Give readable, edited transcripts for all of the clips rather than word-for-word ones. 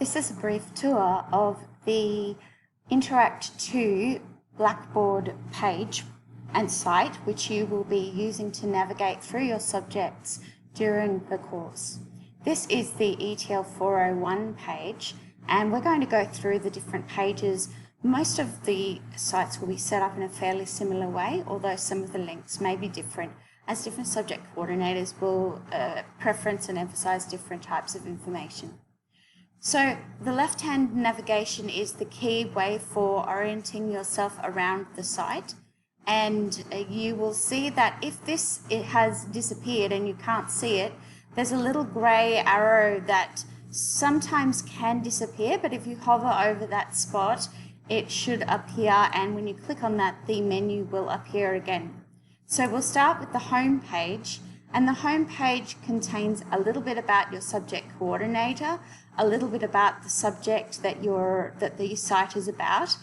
This is a brief tour of the Interact 2 Blackboard page and site, which you will be using to navigate through your subjects during the course. This is the ETL 401 page, and we're going to go through the different pages. Most of the sites will be set up in a fairly similar way, although some of the links may be different, as different subject coordinators will preference and emphasize different types of information. So the left-hand navigation is the key way for orienting yourself around the site, and you will see that if it has disappeared and you can't see it, there's a little grey arrow that sometimes can disappear, but if you hover over that spot it should appear, and when you click on that the menu will appear again. So we'll start with the home page, and the home page contains a little bit about your subject coordinator, a little bit about the subject that the site is about,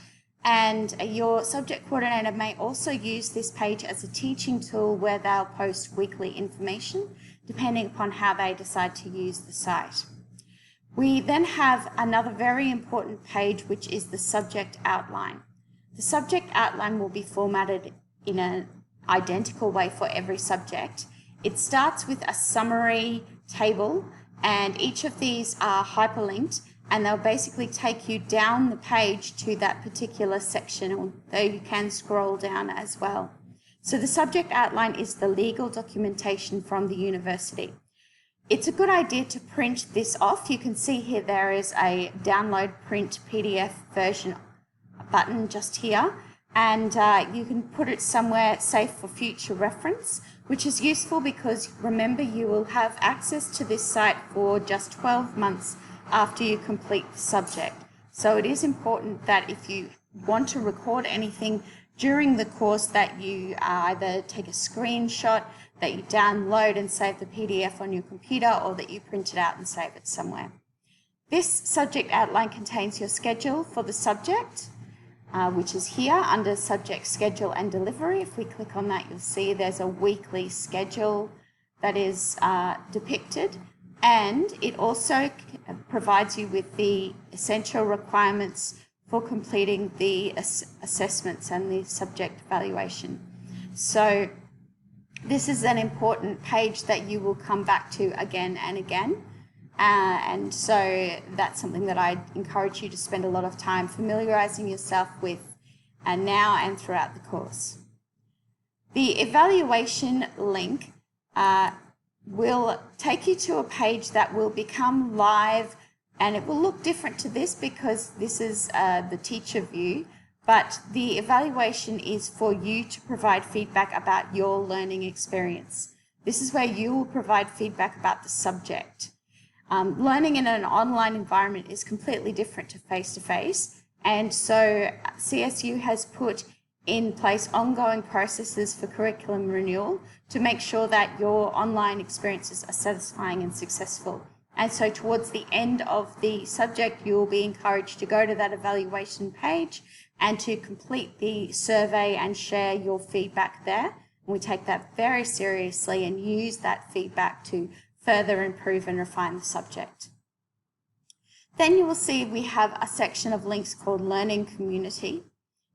and your subject coordinator may also use this page as a teaching tool where they'll post weekly information depending upon how they decide to use the site. We then have another very important page, which is the subject outline. The subject outline will be formatted in an identical way for every subject. It starts with a summary table, and each of these are hyperlinked, and they'll basically take you down the page to that particular section, although you can scroll down as well. So the subject outline is the legal documentation from the university. It's a good idea to print this off. You can see here there is a download print PDF version button just here, and you can put it somewhere safe for future reference, which is useful because remember you will have access to this site for just 12 months after you complete the subject. So it is important that if you want to record anything during the course that you either take a screenshot, that you download and save the PDF on your computer, or that you print it out and save it somewhere. This subject outline contains your schedule for the subject, which is here under Subject Schedule and Delivery. If we click on that, you'll see there's a weekly schedule that is depicted, and it also provides you with the essential requirements for completing the assessments and the subject evaluation. So this is an important page that you will come back to again and again. And so that's something that I encourage you to spend a lot of time familiarizing yourself with now and throughout the course. The evaluation link will take you to a page that will become live, and it will look different to this because this is the teacher view, but the evaluation is for you to provide feedback about your learning experience. This is where you will provide feedback about the subject. Learning in an online environment is completely different to face-to-face, and so CSU has put in place ongoing processes for curriculum renewal to make sure that your online experiences are satisfying and successful. And so towards the end of the subject, you will be encouraged to go to that evaluation page and to complete the survey and share your feedback there. And we take that very seriously and use that feedback to further improve and refine the subject. Then you will see we have a section of links called Learning Community.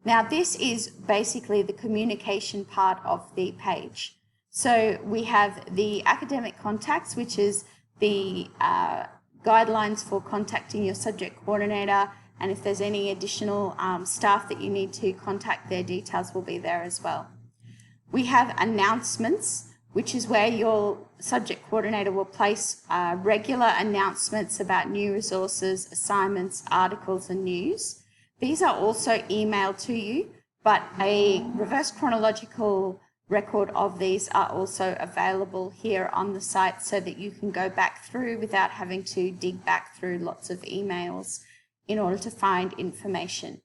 Now this is basically the communication part of the page. So we have the academic contacts, which is the guidelines for contacting your subject coordinator, and if there's any additional staff that you need to contact, their details will be there as well. We have announcements, which is where your subject coordinator will place regular announcements about new resources, assignments, articles and news. These are also emailed to you, but a reverse chronological record of these are also available here on the site so that you can go back through without having to dig back through lots of emails in order to find information.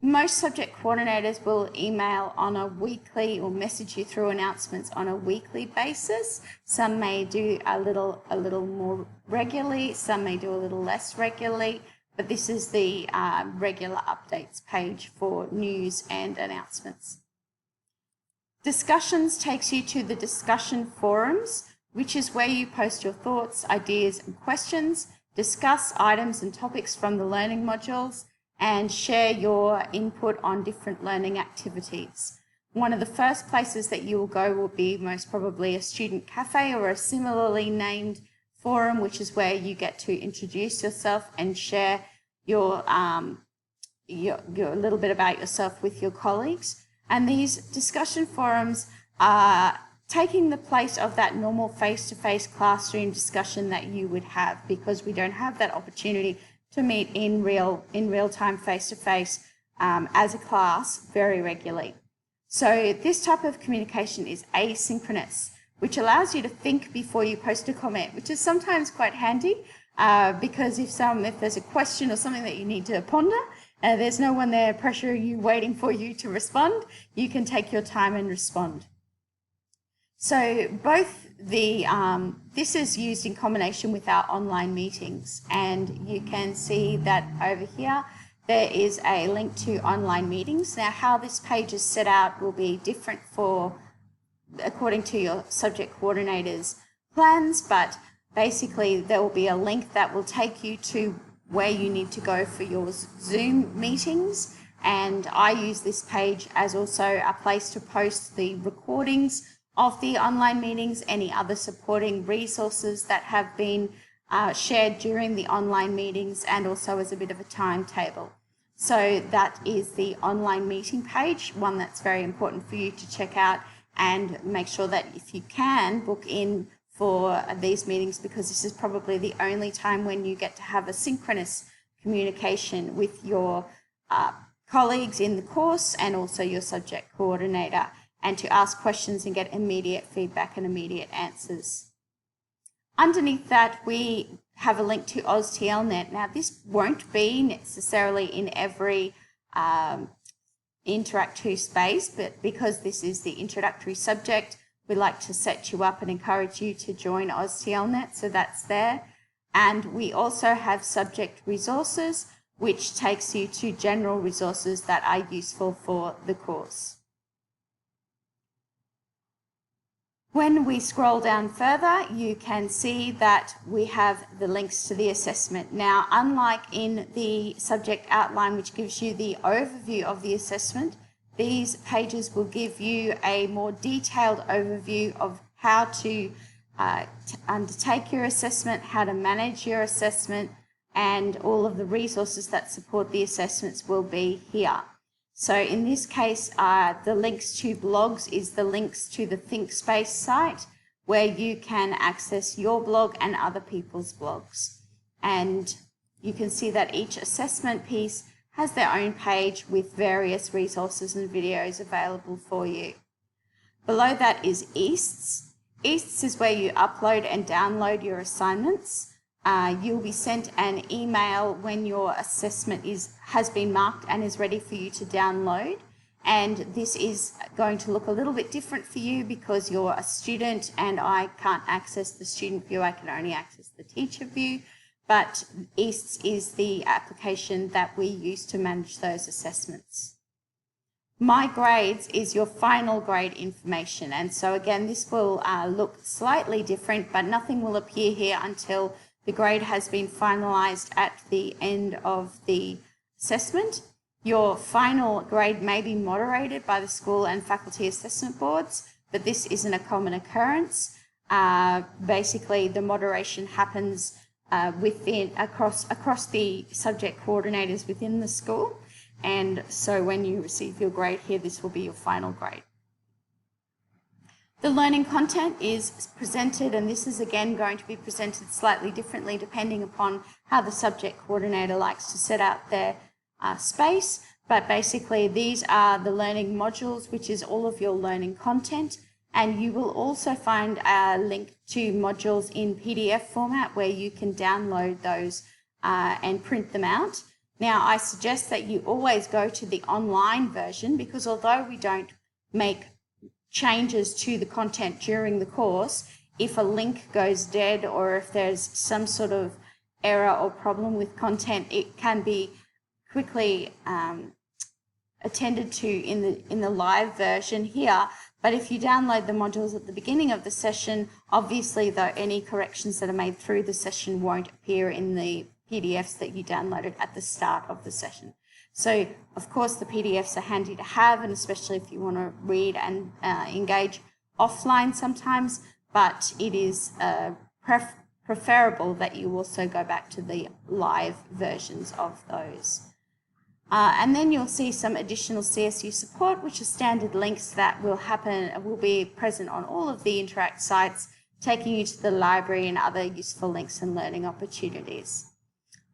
Most subject coordinators will email on a weekly or message you through announcements on a weekly basis. Some may do a little more regularly, some may do a little less regularly, but this is the regular updates page for news and announcements. Discussions takes you to the discussion forums, which is where you post your thoughts, ideas and questions, discuss items and topics from the learning modules, and share your input on different learning activities. One of the first places that you will go will be most probably a student cafe or a similarly named forum, which is where you get to introduce yourself and share your little bit about yourself with your colleagues. And these discussion forums are taking the place of that normal face-to-face classroom discussion that you would have, because we don't have that opportunity to meet in real time face-to-face as a class very regularly. So this type of communication is asynchronous, which allows you to think before you post a comment, which is sometimes quite handy because if there's a question or something that you need to ponder, there's no one there pressuring you, waiting for you to respond. You can take your time and respond. So both this is used in combination with our online meetings, and you can see that over here there is a link to online meetings. Now, how this page is set out will be different according to your subject coordinator's plans, but basically there will be a link that will take you to where you need to go for your Zoom meetings, and I use this page as also a place to post the recordings of the online meetings, any other supporting resources that have been shared during the online meetings, and also as a bit of a timetable. So that is the online meeting page, one that's very important for you to check out, and make sure that if you can book in for these meetings, because this is probably the only time when you get to have a synchronous communication with your colleagues in the course and also your subject coordinator, and to ask questions and get immediate feedback and immediate answers. Underneath that, we have a link to AusTLNet. Now, this won't be necessarily in every Interact 2 space, but because this is the introductory subject, we like to set you up and encourage you to join AusTLNet, so that's there. And we also have subject resources, which takes you to general resources that are useful for the course. When we scroll down further, you can see that we have the links to the assessment. Now, unlike in the subject outline, which gives you the overview of the assessment, these pages will give you a more detailed overview of how to undertake your assessment, how to manage your assessment, and all of the resources that support the assessments will be here. So in this case, the links to blogs is the links to the ThinkSpace site, where you can access your blog and other people's blogs. And you can see that each assessment piece has their own page with various resources and videos available for you. Below that is EASTS. EASTS is where you upload and download your assignments. You'll be sent an email when your assessment has been marked and is ready for you to download. And this is going to look a little bit different for you because you're a student and I can't access the student view, I can only access the teacher view. But EASTS is the application that we use to manage those assessments. My Grades is your final grade information. And so again, this will look slightly different, but nothing will appear here until the grade has been finalised at the end of the assessment. Your final grade may be moderated by the school and faculty assessment boards, but this isn't a common occurrence. Basically, the moderation happens across the subject coordinators within the school, and so when you receive your grade here, this will be your final grade. The learning content is presented, and this is again going to be presented slightly differently depending upon how the subject coordinator likes to set out their space. But basically, these are the learning modules, which is all of your learning content. And you will also find a link to modules in PDF format where you can download those and print them out. Now, I suggest that you always go to the online version, because although we don't make changes to the content during the course, if a link goes dead or if there's some sort of error or problem with content, it can be quickly attended to in the live version here. But if you download the modules at the beginning of the session, obviously though any corrections that are made through the session won't appear in the PDFs that you downloaded at the start of the session. So of course the PDFs are handy to have, and especially if you want to read and engage offline sometimes, but it is preferable that you also go back to the live versions of those. And then you'll see some additional CSU support, which are standard links that will be present on all of the Interact sites, taking you to the library and other useful links and learning opportunities.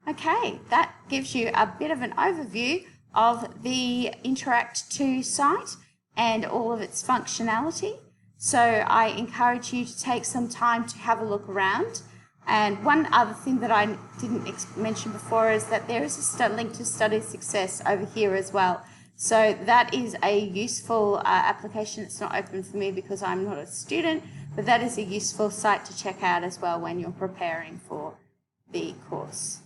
Okay, that gives you a bit of an overview of the Interact 2 site and all of its functionality. So I encourage you to take some time to have a look around. And one other thing that I didn't mention before is that there is a link to Study Success over here as well. So that is a useful application. It's not open for me because I'm not a student, but that is a useful site to check out as well when you're preparing for the course.